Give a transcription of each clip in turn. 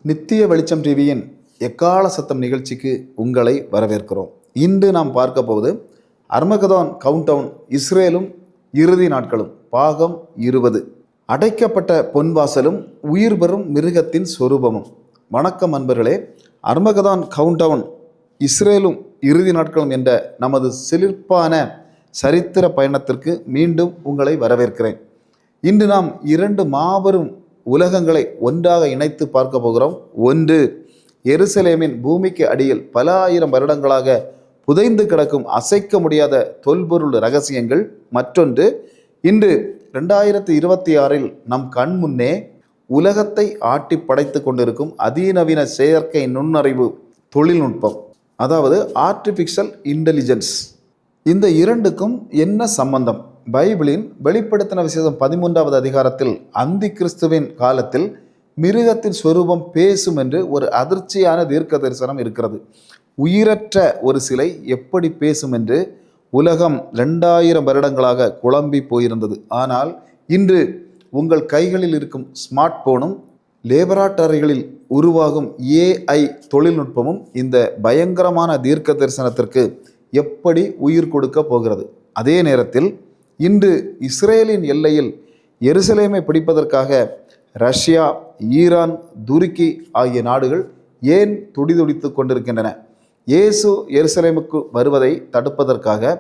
நித்திய வெளிச்சம் டிவியின் எக்கால சத்தம் நிகழ்ச்சிக்கு உங்களை வரவேற்கிறோம். இன்று நாம் பார்க்க போவது அர்மகதோன் கவுண்டவுன், இஸ்ரேலும் இறுதி நாட்களும், பாகம் 20. அடைக்கப்பட்ட பொன்வாசலும் உயிர் பெறும் மிருகத்தின் சொரூபமும். வணக்கம் அன்பர்களே. அர்மகதோன் கவுண்டவுன், இஸ்ரேலும் இறுதி நாட்களும் என்ற நமது சிலிர்ப்பான சரித்திர பயணத்திற்கு மீண்டும் உங்களை வரவேற்கிறேன். இன்று நாம் 2 மாபெரும் உலகங்களை ஒன்றாக இணைத்து பார்க்க போகிறோம். ஒன்று, எருசலேமின் பூமிக்கு அடியில் பல ஆயிரம் வருடங்களாக புதைந்து கிடக்கும் அசைக்க முடியாத தொல்பொருள் ரகசியங்கள். மற்றொன்று, இன்று 2026 நம் கண் முன்னே உலகத்தை ஆட்டி படைத்து கொண்டிருக்கும் அதிநவீன செயற்கை நுண்ணறிவு தொழில்நுட்பம், அதாவது ஆர்டிஃபிஷியல் இன்டெலிஜென்ஸ். இந்த இரண்டுக்கும் என்ன சம்பந்தம்? பைபிளின் வெளிப்படுத்தின விசேஷம் 13வது அதிகாரத்தில் அந்தி கிறிஸ்துவின் காலத்தில் மிருகத்தின் சொரூபம் பேசும் என்று ஒரு அதிர்ச்சியான தீர்க்க தரிசனம் இருக்கிறது. உயிரற்ற ஒரு சிலை எப்படி பேசும் என்று உலகம் 2000 வருடங்களாக குழம்பி போயிருந்தது. ஆனால் இன்று உங்கள் கைகளில் இருக்கும் ஸ்மார்ட் போனும் லேபராட்டரிகளில் உருவாகும் AI தொழில்நுட்பமும் இந்த பயங்கரமான தீர்க்க தரிசனத்திற்கு எப்படி உயிர் கொடுக்க போகிறது? அதே நேரத்தில் இன்று இஸ்ரேலின் எல்லையில் எருசலேமை பிடிப்பதற்காக ரஷ்யா, ஈரான், துருக்கி ஆகிய நாடுகள் ஏன் துடிதுடித்து கொண்டிருக்கின்றன? இயேசு எருசலேமுக்கு வருவதை தடுப்பதற்காக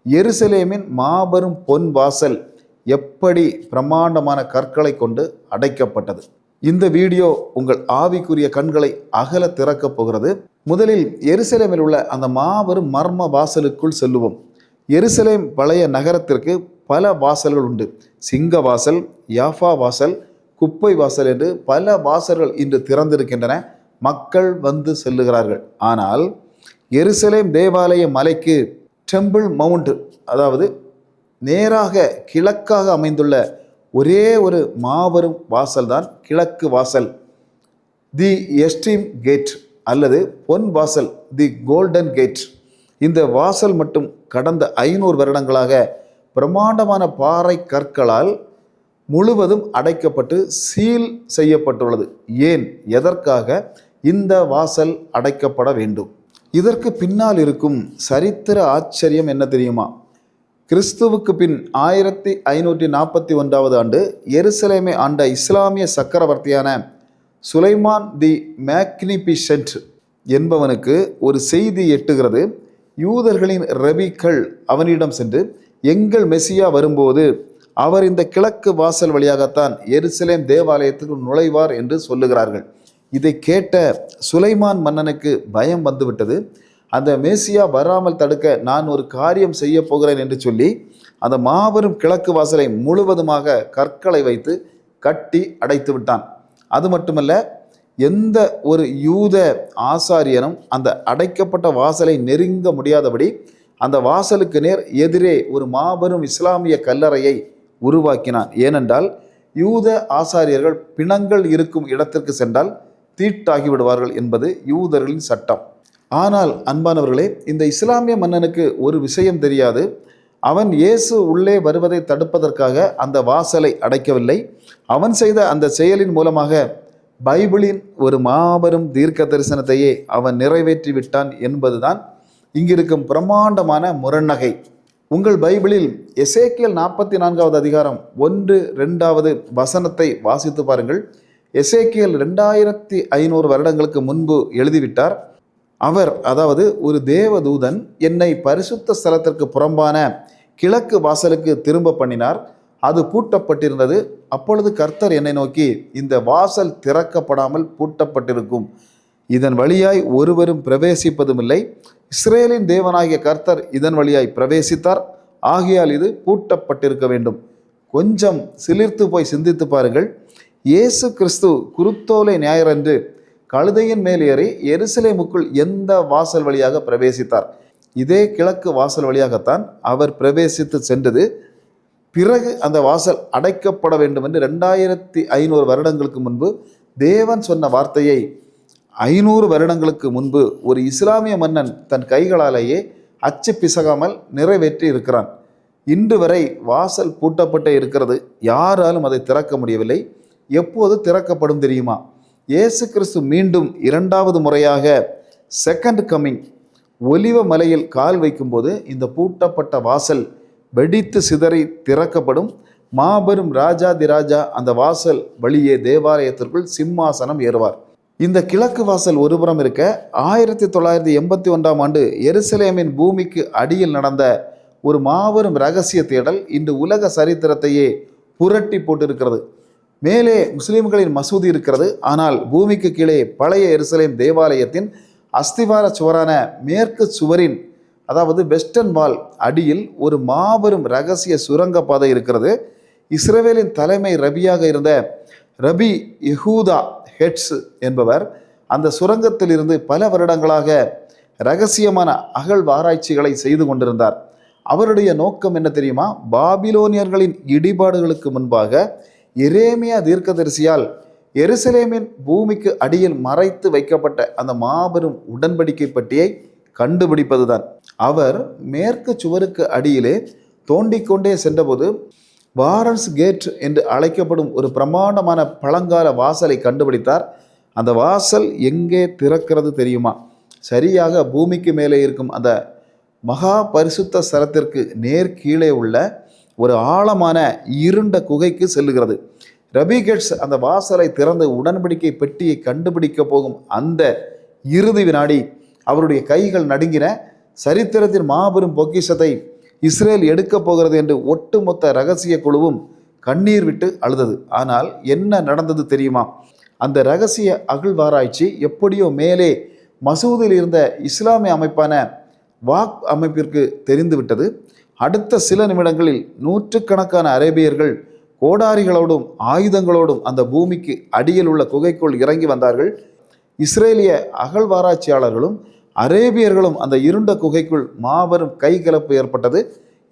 எருசலேமின் மாபெரும் பொன் வாசல் எப்படி பிரம்மாண்டமான கற்களை கொண்டு அடைக்கப்பட்டது? இந்த வீடியோ உங்கள் ஆவிக்குரிய கண்களை அகல திறக்கப் போகிறது. முதலில் எருசலேமில் உள்ள அந்த மாபெரும் மர்ம வாசலுக்குள் செல்லுவோம். எருசலேம் பழைய நகரத்திற்கு பல வாசல்கள் உண்டு. சிங்க வாசல், யாஃபா வாசல், குப்பை வாசல் என்று பல வாசல்கள் இன்று திறந்திருக்கின்றன. மக்கள் வந்து செல்லுகிறார்கள். ஆனால் எருசலேம் தேவாலய மலைக்கு டெம்பிள் மவுண்ட், அதாவது நேராக கிழக்காக அமைந்துள்ள ஒரே ஒரு மாபெரும் வாசல் தான் கிழக்கு வாசல், தி எஸ்ட்ரீம் கேட் அல்லது பொன் வாசல், தி கோல்டன் கேட். இந்த வாசல் மட்டும் கடந்த 500 வருடங்களாக பிரம்மாண்டமான பாறை கற்களால் முழுவதும் அடைக்கப்பட்டு சீல் செய்யப்பட்டுள்ளது. ஏன், எதற்காக இந்த வாசல் அடைக்கப்பட வேண்டும்? இதற்கு பின்னால் இருக்கும் சரித்திர ஆச்சரியம் என்ன தெரியுமா? கிறிஸ்துவுக்கு பின் 1541வது ஆண்டு எருசலேமை ஆண்ட இஸ்லாமிய சக்கரவர்த்தியான சுலைமான் தி மேக்னிபிசென்ட் என்பவனுக்கு ஒரு செய்தி எட்டுகிறது. யூதர்களின் ரபிக்கள் அவனிடம் சென்று, எங்கள் மெசியா வரும்போது அவர் இந்த கிழக்கு வாசல் வழியாகத்தான் எருசலேம் தேவாலயத்துக்கு நுழைவார் என்று சொல்லுகிறார்கள். இதை கேட்ட சுலைமான் மன்னனுக்கு பயம் வந்துவிட்டது. அந்த மேசியா வராமல் தடுக்க நான் ஒரு காரியம் செய்ய போகிறேன் என்று சொல்லி அந்த மாபெரும் கிழக்கு வாசலை முழுவதுமாக கற்களை வைத்து கட்டி அடைத்து விட்டான். அது மட்டுமல்ல, எந்த ஒரு யூத ஆசாரியனும் அந்த அடைக்கப்பட்ட வாசலை நெருங்க முடியாதபடி அந்த வாசலுக்கு நேர் எதிரே ஒரு மாபெரும் இஸ்லாமிய கல்லறையை உருவாக்கினான். ஏனென்றால் யூத ஆசாரியர்கள் பிணங்கள் இருக்கும் இடத்திற்கு சென்றால் தீட்டாகி விடுவார்கள் என்பது யூதர்களின் சட்டம். ஆனால் அன்பானவர்களே, இந்த இஸ்லாமிய மன்னனுக்கு ஒரு விஷயம் தெரியாது. அவன் இயேசு உள்ளே வருவதை தடுப்பதற்காக அந்த வாசலை அடைக்கவில்லை. அவன் செய்த அந்த செயலின் மூலமாக பைபிளின் ஒரு மாபெரும் தீர்க்க தரிசனத்தையே அவன் நிறைவேற்றி விட்டான் என்பதுதான் இங்கிருக்கும் பிரம்மாண்டமான முரண்நகை. உங்கள் பைபிளில் எசேக்கியேல் 44வது அதிகாரம் 1-2வது வசனத்தை வாசித்து பாருங்கள். எசேக்கியேல் 2500 வருடங்களுக்கு முன்பு எழுதிவிட்டார். அவர், அதாவது ஒரு தேவதூதன், என்னை பரிசுத்த ஸ்தலத்திற்கு புறம்பான கிழக்கு வாசலுக்கு திரும்ப பண்ணினார். அது பூட்டப்பட்டிருந்தது. அப்பொழுது கர்த்தர் என்னை நோக்கி, இந்த வாசல் திறக்கப்படாமல் பூட்டப்பட்டிருக்கும், இதன் வழியாய் ஒருவரும் பிரவேசிப்பதும் இல்லை. இஸ்ரேலின் தேவனாகிய கர்த்தர் இதன் வழியாய் பிரவேசித்தார், ஆகையால் இது பூட்டப்பட்டிருக்க வேண்டும். கொஞ்சம் சிலிர்த்து போய் சிந்தித்து பாருங்கள். இயேசு கிறிஸ்து குருத்தோலை ஞாயிறன்று கழுதையின் மேல் ஏறி எருசலேமுக்குள் எந்த வாசல் வழியாக பிரவேசித்தார்? இதே கிழக்கு வாசல் வழியாகத்தான் அவர் பிரவேசித்து சென்றது. பிறகு அந்த வாசல் அடைக்கப்பட வேண்டும் என்று 2500 வருடங்களுக்கு முன்பு தேவன் சொன்ன வார்த்தையை 500 வருடங்களுக்கு முன்பு ஒரு இஸ்லாமிய மன்னன் தன் கைகளாலேயே அச்சு பிசகாமல் நிறைவேற்றி இருக்கிறான். இன்று வரை வாசல் பூட்டப்பட்டே இருக்கிறது. யாராலும் அதை திறக்க முடியவில்லை. எப்போது திறக்கப்படும் தெரியுமா? இயேசு கிறிஸ்து மீண்டும் இரண்டாவது முறையாக செகண்ட் கம்மிங் ஒலிவ மலையில் கால் வைக்கும்போது இந்த பூட்டப்பட்ட வாசல் வெடித்து சிதறி திறக்கப்படும். மாபெரும் ராஜாதிராஜா அந்த வாசல் வழியே தேவாலயத்திற்குள் சிம்மாசனம் ஏறுவார். இந்த கிழக்கு வாசல் ஒருபுறம் இருக்க, 1981 எருசலேமின் பூமிக்கு அடியில் நடந்த ஒரு மாபெரும் இரகசிய தேடல் இன்று உலக சரித்திரத்தையே புரட்டி போட்டிருக்கிறது. மேலே முஸ்லிம்களின் மசூதி இருக்கிறது. ஆனால் பூமிக்கு கீழே பழைய எருசலேம் தேவாலயத்தின் அஸ்திவார சுவரான மேற்கு சுவரின், அதாவது வெஸ்டர்ன் வால் அடியில் ஒரு மாபெரும் இரகசிய சுரங்க பாதை இருக்கிறது. இஸ்ரவேலின் தலைமை ரபியாக இருந்த ரபி யெகூதா ஹெட்ஸ் என்பவர் அந்த சுரங்கத்தில் இருந்து பல வருடங்களாக இரகசியமான அகழ்வாராய்ச்சிகளை செய்து கொண்டிருந்தார். அவருடைய நோக்கம் என்ன தெரியுமா? பாபிலோனியர்களின் இடிபாடுகளுக்கு முன்பாக எரேமியா தீர்க்கதரிசியால் எருசலேமின் பூமிக்கு அடியில் மறைத்து வைக்கப்பட்ட அந்த மாபெரும் உடன்படிக்கை பட்டியை கண்டுபிடிப்பதுதான். அவர் மேற்கு சுவருக்கு அடியிலே தோண்டிக்கொண்டே சென்றபோது வாரன்ஸ் கேட் என்று அழைக்கப்படும் ஒரு பிரமாண்டமான பழங்கால வாசலை கண்டுபிடித்தார். அந்த வாசல் எங்கே திறக்கிறது தெரியுமா? சரியாக பூமிக்கு மேலே இருக்கும் அந்த மகா பரிசுத்த ஸ்தலத்திற்கு நேர் கீழே உள்ள ஒரு ஆழமான இருண்ட குகைக்கு செல்லுகிறது. ரபி கேட்ஸ் அந்த வாசலை திறந்து உடன்படிக்கை பெட்டியை கண்டுபிடிக்க போகும் அந்த இறுதி வினாடி அவருடைய கைகள் நடுங்கின. சரித்திரத்தின் மாபெரும் பொக்கிஷத்தை இஸ்ரேல் எடுக்கப் போகிறது என்று ஒட்டுமொத்த இரகசிய குழுவும் கண்ணீர் விட்டு அழுதது. ஆனால் என்ன நடந்தது தெரியுமா? அந்த இரகசிய அகழ்வாராய்ச்சி எப்படியோ மேலே மசூதியில் இருந்த இஸ்லாமிய அமைப்பான வாக் அமைப்பிற்கு தெரிந்துவிட்டது. அடுத்த சில நிமிடங்களில் நூற்றுக்கணக்கான அரேபியர்கள் கோடாரிகளோடும் ஆயுதங்களோடும் அந்த பூமிக்கு அடியில் உள்ள குகைக்குள் இறங்கி வந்தார்கள். இஸ்ரேலிய அகழ்வாராய்ச்சியாளர்களும் அரேபியர்களும் அந்த இருண்ட குகைக்குள் மாபெரும் கைகலப்பு ஏற்பட்டது.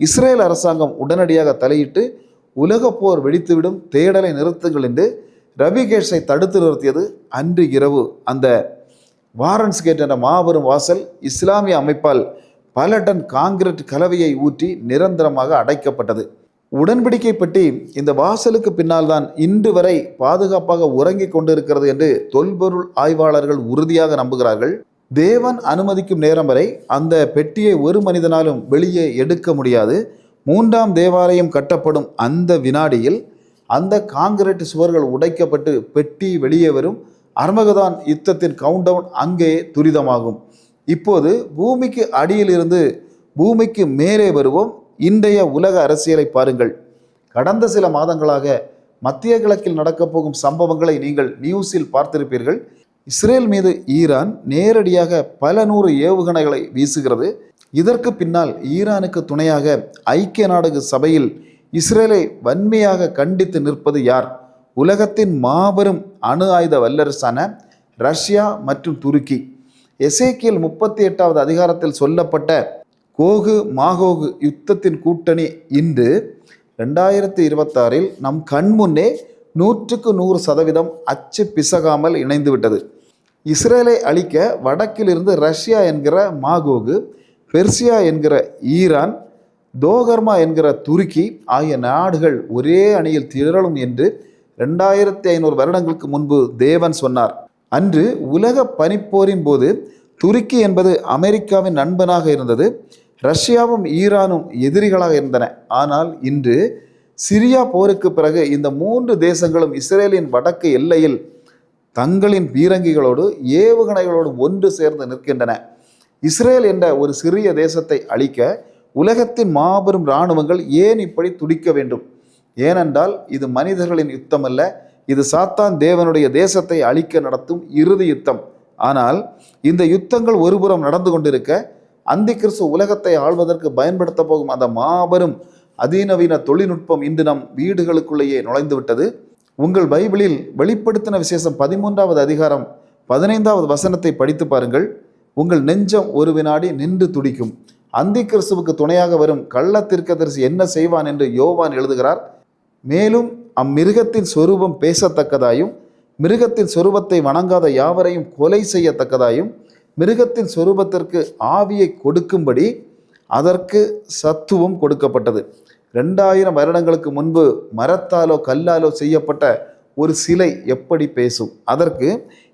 இஸ்ரேல் அரசாங்கம் உடனடியாக தலையிட்டு உலக போர் வெடித்துவிடும், தேடலை நிறுத்துங்கள் என்று ரபி கேட்ஸை தடுத்து நிறுத்தியது. அன்று இரவு அந்த வாரன்ஸ் கேட் என்ற மாபெரும் வாசல் இஸ்லாமிய அமைப்பால் பல டன் காங்கிரீட் கலவையை ஊற்றி நிரந்தரமாக அடைக்கப்பட்டது. உடன்படிக்கை பற்றி இந்த வாசலுக்கு பின்னால் தான் இன்று வரை பாதுகாப்பாக உறங்கிக் கொண்டிருக்கிறது என்று தொல்பொருள் ஆய்வாளர்கள் உறுதியாக நம்புகிறார்கள். தேவன் அனுமதிக்கும் நேரம் வரை அந்த பெட்டியை ஒரு மனிதனாலும் வெளியே எடுக்க முடியாது. மூன்றாம் தேவாலயம் கட்டப்படும் அந்த வினாடியில் அந்த காங்கிரீட் சுவர்கள் உடைக்கப்பட்டு பெட்டி வெளியே வரும். அர்மகதான் யுத்தத்தின் கவுண்டவுன் அங்கே துரிதமாகும். இப்போது பூமிக்கு அடியிலிருந்து பூமிக்கு மேலே வருவோம். இன்றைய உலக அரசியலை பாருங்கள். கடந்த சில மாதங்களாக மத்திய கிழக்கில் நடக்கப் போகும் சம்பவங்களை நீங்கள் நியூஸில் பார்த்திருப்பீர்கள். இஸ்ரேல் மீது ஈரான் நேரடியாக பல நூறு ஏவுகணைகளை வீசுகிறது. இதற்கு பின்னால் ஈரானுக்கு துணையாக ஐக்கிய நாடுகள் சபையில் இஸ்ரேலை வன்மையாக கண்டித்து நிற்பது யார்? உலகத்தின் மாபெரும் அணு ஆயுத வல்லரசான ரஷ்யா மற்றும் துருக்கி. எசேக்கியேல் 38வது அதிகாரத்தில் சொல்லப்பட்ட கோகு மாகோகு யுத்தத்தின் கூட்டணி இன்று 2026 நம் கண்முன்னே 100% அச்சு பிசகாமல் இணைந்துவிட்டது. இஸ்ரேலை அழிக்க வடக்கிலிருந்து ரஷ்யா என்கிற மாகோகு, பெர்சியா என்கிற ஈரான், தோகர்மா என்கிற துருக்கி ஆகிய நாடுகள் ஒரே அணியில் திரளும் என்று 2500 வருடங்களுக்கு முன்பு தேவன் சொன்னார். அன்று உலக பனிப்போரின் போது துருக்கி என்பது அமெரிக்காவின் நண்பனாக இருந்தது. ரஷ்யாவும் ஈரானும் எதிரிகளாக இருந்தன. ஆனால் இன்று சிரியா போருக்கு பிறகு இந்த 3 தேசங்களும் இஸ்ரேலின் வடக்கு எல்லையில் தங்களின் பீரங்கிகளோடு ஏவுகணைகளோடு ஒன்று சேர்ந்து நிற்கின்றன. இஸ்ரேல் என்ற ஒரு சிறிய தேசத்தை அழிக்க உலகத்தின் மாபெரும் இராணுவங்கள் ஏன் இப்படி துடிக்க வேண்டும்? ஏனென்றால் இது மனிதர்களின் யுத்தம் அல்ல, இது சாத்தான் தேவனுடைய தேசத்தை அழிக்க நடத்தும் இறுதி யுத்தம். ஆனால் இந்த யுத்தங்கள் ஒருபுறம் நடந்து கொண்டிருக்க, அந்தி கிறிஸ்து உலகத்தை ஆள்வதற்கு பயன்படுத்த போகும் அந்த மாபெரும் அதிநவீன தொழில்நுட்பம் இன்று நம் வீடுகளுக்குள்ளேயே நுழைந்து விட்டது. உங்கள் பைபிளில் வெளிப்படுத்தின விசேஷம் 13வது அதிகாரம் 15வது வசனத்தை படித்து பாருங்கள். உங்கள் நெஞ்சம் ஒரு வினாடி நின்று துடிக்கும். அந்தி கிறிஸ்துவுக்கு துணையாக வரும் கள்ள தீர்க்கதரிசி என்ன செய்வான் என்று யோவான் எழுதுகிறார். மேலும் அம்மிருகத்தின் சொரூபம் பேசத்தக்கதாயும், மிருகத்தின் சொரூபத்தை வணங்காத யாவரையும் கொலை செய்யத்தக்கதாயும், மிருகத்தின் சொரூபத்திற்கு ஆவியை கொடுக்கும்படி அதற்கு சத்துவம் கொடுக்கப்பட்டது. 2000 வருடங்களுக்கு முன்பு மரத்தாலோ கல்லாலோ செய்யப்பட்ட ஒரு சிலை எப்படி பேசும், அதற்கு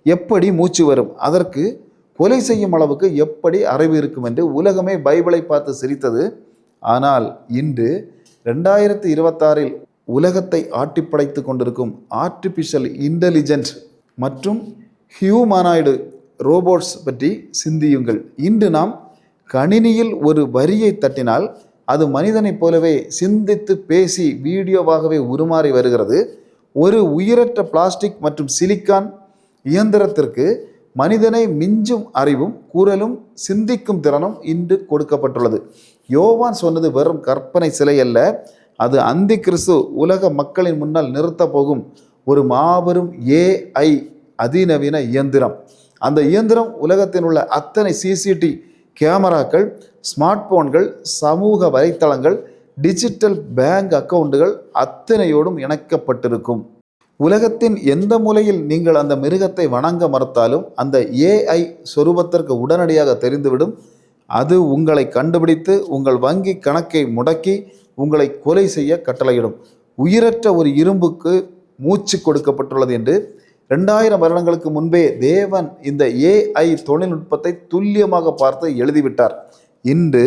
எப்படி மூச்சு வரும், அதற்கு கொலை செய்யும் அளவுக்கு எப்படி அறிவு இருக்கும் என்று உலகமே பைபிளை பார்த்து சிரித்தது. ஆனால் இன்று 2026 உலகத்தை ஆட்டிப்படைத்து கொண்டிருக்கும் ஆர்டிஃபிஷியல் இன்டெலிஜென்ட் மற்றும் ஹியூமனாய்டு ரோபோட்ஸ் பற்றி சிந்தியுங்கள். இன்று நாம் கணினியில் ஒரு வரியை தட்டினால் அது மனிதனைப் போலவே சிந்தித்து பேசி வீடியோவாகவே உருமாறி வருகிறது. ஒரு உயிரற்ற பிளாஸ்டிக் மற்றும் சிலிக்கான் இயந்திரத்திற்கு மனிதனை மிஞ்சும் அறிவும் குரலும் சிந்திக்கும் திறனும் இன்று கொடுக்கப்பட்டுள்ளது. யோவான் சொன்னது வெறும் கற்பனை சிலை அல்ல, அது அந்தி கிறிஸ்து உலக மக்களின் முன்னால் நிறுத்த போகும் ஒரு மாபெரும் AI அதிநவீன இயந்திரம். அந்த இயந்திரம் உலகத்தில் உள்ள அத்தனை CCTV கேமராக்கள், ஸ்மார்ட் போன்கள், சமூக வலைத்தளங்கள், டிஜிட்டல் பேங்க் அக்கவுண்டுகள் அத்தனையோடும் இணைக்கப்பட்டிருக்கும். உலகத்தின் எந்த மூலையில் நீங்கள் அந்த மிருகத்தை வணங்க மறுத்தாலும் அந்த AI சொரூபத்திற்கு உடனடியாக தெரிந்துவிடும். அது உங்களை கண்டுபிடித்து உங்கள் வங்கி கணக்கை முடக்கி உங்களை கொலை செய்ய கட்டளையிடும். உயிரற்ற ஒரு இரும்புக்கு மூச்சு கொடுக்கப்பட்டுள்ளது என்று 2000 வருடங்களுக்கு முன்பே தேவன் இந்த AI தொழில்நுட்பத்தை துல்லியமாக பார்த்து எழுதிவிட்டார். இன்று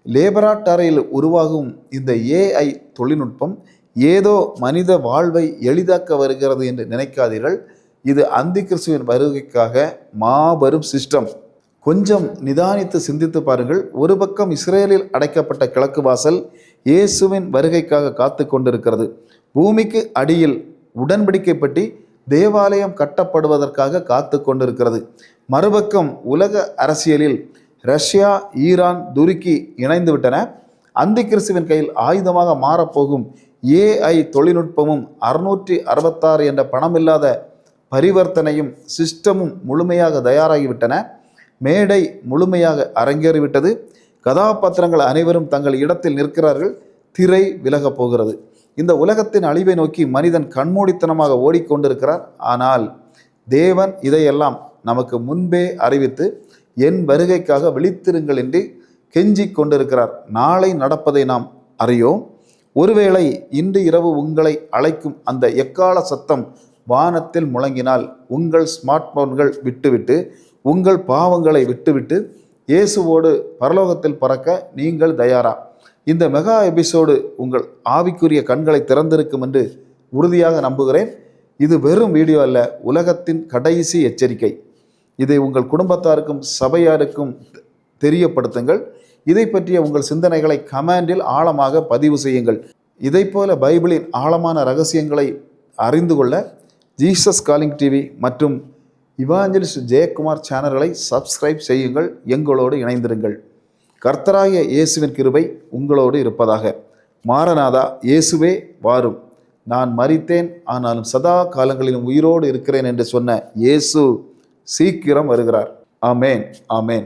லேபராட்டரியில் உருவாகும் இந்த AI தொழில்நுட்பம் ஏதோ மனித வாழ்வை எளிதாக்க வருகிறது என்று நினைக்காதீர்கள். இது அந்தி கிறிஸ்துவின் வருகைக்காக மாபெரும் சிஸ்டம். கொஞ்சம் நிதானித்து சிந்தித்து பாருங்கள். ஒரு பக்கம் இஸ்ரேலில் அடைக்கப்பட்ட கிழக்கு வாசல் இயேசுவின் வருகைக்காக காத்து கொண்டிருக்கிறது. பூமிக்கு அடியில் உடன்படிக்கை பற்றி தேவாலயம் கட்டப்படுவதற்காக காத்து கொண்டிருக்கிறது. மறுபக்கம் உலக அரசியலில் ரஷ்யா, ஈரான், துருக்கி இணைந்து விட்டன. அந்தி கிறிஸ்துவின் கையில் ஆயுதமாக மாறப்போகும் AI தொழில்நுட்பமும் 666 என்ற பணமில்லாத பரிவர்த்தனையும் சிஸ்டமும் முழுமையாக தயாராகிவிட்டன. மேடை முழுமையாக அரங்கேறிவிட்டது. கதாபாத்திரங்கள் அனைவரும் தங்கள் இடத்தில் நிற்கிறார்கள். திரை விலகப் போகிறது. இந்த உலகத்தின் அழிவை நோக்கி மனிதன் கண்மூடித்தனமாக ஓடிக்கொண்டிருக்கிறார். ஆனால் தேவன் இதையெல்லாம் நமக்கு முன்பே அறிவித்து என் வருகைக்காக விழித்திருங்கள் என்று கெஞ்சிக் கொண்டிருக்கிறார். நாளை நடப்பதை நாம் அறியோம். ஒருவேளை இன்று இரவு உங்களை அழைக்கும் அந்த எக்கால சத்தம் வானத்தில் முழங்கினால் உங்கள் ஸ்மார்ட் போன்கள் விட்டுவிட்டு உங்கள் பாவங்களை விட்டுவிட்டு இயேசுவோடு பரலோகத்தில் பறக்க நீங்கள் தயாரா? இந்த மெகா எபிசோடு உங்கள் ஆவிக்குரிய கண்களை திறந்திருக்கும் என்று உறுதியாக நம்புகிறேன். இது வெறும் வீடியோ அல்ல, உலகத்தின் கடைசி எச்சரிக்கை. இதை உங்கள் குடும்பத்தாருக்கும் சபையாருக்கும் தெரியப்படுத்துங்கள். இதை பற்றிய உங்கள் சிந்தனைகளை கமெண்டில் ஆழமாக பதிவு செய்யுங்கள். இதைப்போல பைபிளின் ஆழமான ரகசியங்களை அறிந்து கொள்ள ஜீசஸ் காலிங் டிவி மற்றும் இவாஞ்சலிஸ்ட் ஜெயக்குமார் சேனல்களை சப்ஸ்கிரைப் செய்யுங்கள். எங்களோடு இணைந்திருங்கள். கர்த்தராகிய இயேசுவின் கிருபை உங்களோடு இருப்பதாக. மாரநாதா, இயேசுவே வாரும். நான் மரித்தேன், ஆனாலும் சதா காலங்களிலும் உயிரோடு இருக்கிறேன் என்று சொன்ன இயேசு சீக்கிரம் வருகிறார். ஆமேன், ஆமேன்.